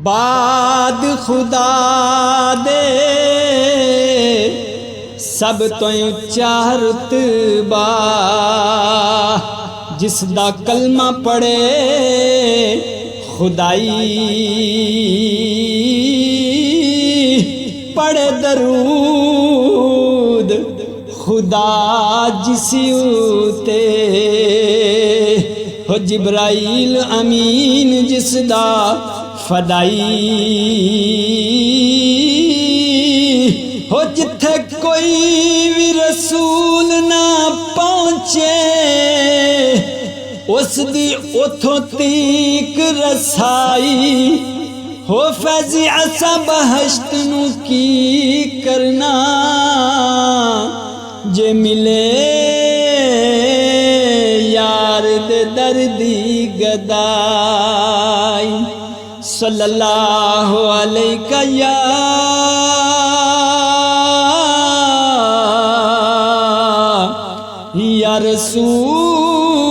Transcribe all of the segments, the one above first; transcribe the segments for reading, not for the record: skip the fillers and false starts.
बाद खुदा दे सब तो उच्चा रुतबा, जिसदा कलमा पढ़े खुदाई पढ़े दरूद खुदा जिसी उते हो जिब्राइल अमीन जिसदा फदाई हो जिथे कोई भी रसूल ना पहुँचे उस दी उथों तीक रसाई हो फैज़ी असा बहश्त नू की करना जे मिले यार दे दर्दी गदाई। सल्लल्लाहु अलैका या रसूल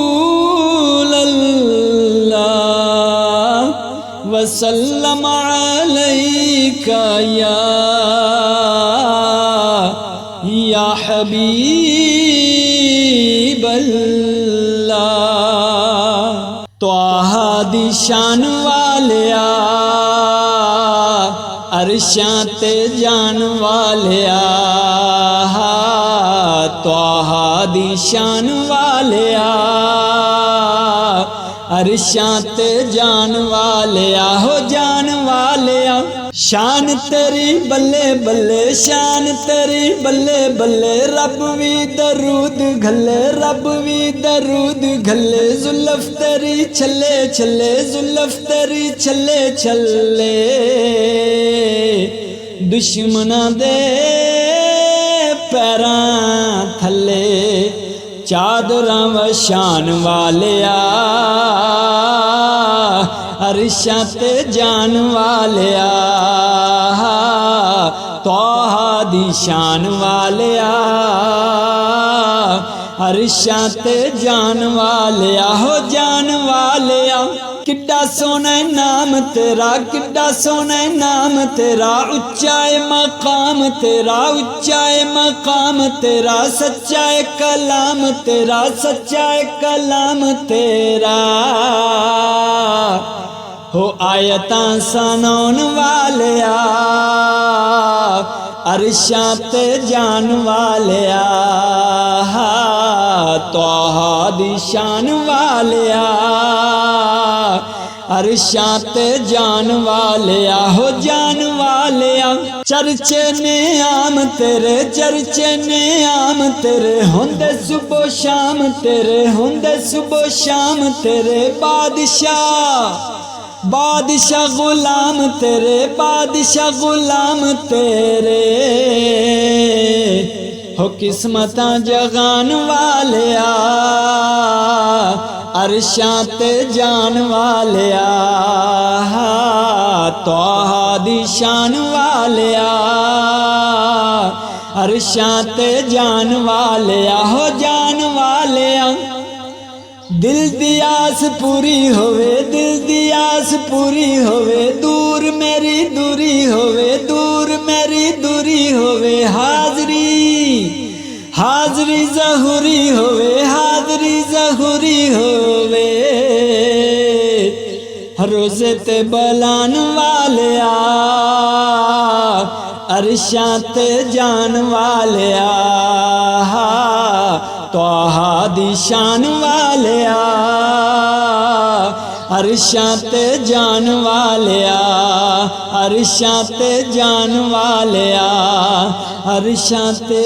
अल्लाह वसल्लम अलैका या हबीब अल्लाह। तो दी शान वालिया अरशां ते जान वालिया, त्वाहा दी शान वालिया अरशां ते जान वालिया हो जान वालिया। शान तेरी बल्ले बल्ले शान तेरी बल्ले बल्ले, रब भी दरूद घल्ले रब भी दरूद घल्ले। जुल्फ तेरी छले छले जुल्फ तेरी छले छले, दुश्मना दे पैरां थले चादरां वशान वालिया अरशां ते जान वालिया, त्वाहा दी शान वालिया अरशां ते जान वालिया हो जान वालिया। किड्डा सोना नाम तेरा किड्डा सोना नाम तेरा, उच्चा मकाम तेरा उच्चा मकाम तेरा, सच्चा कलाम तेरा सच्चा कलाम तेरा हो आयतां सनाउन वालिया अरशां ते जान वालिया, त्वाहा दी शान वालिया अरशां ते जान वालिया हो जान वालिया। चर्चे ने आम तेरे चर्चे ने आम तेरे, होंदे सुबह शाम तेरे होंदे सुबह शाम तेरे। बादशाह बादशाह गुलाम तेरे बादशाह गुलाम तेरे हो किस्मतां जगान वालिया अरशां ते जान वालिया, त्वाहा दी शान वालिया अरशां ते जान वालिया हो जान वालिया। दिल दी आस पूरी होवे दिल दी आस पूरी होवे, दूर मेरी दूरी होवे दूर मेरी दूरी होवे। हाजरी हाजरी ज़हूरी होवे हाजरी ज़हूरी होवे, रोज़े ते बलान वालिया अरशां ते जान वालिया, त्वाहा दी शान वालिया अरशां ते जान वालिया अरशां ते जान वालिया अरशां ते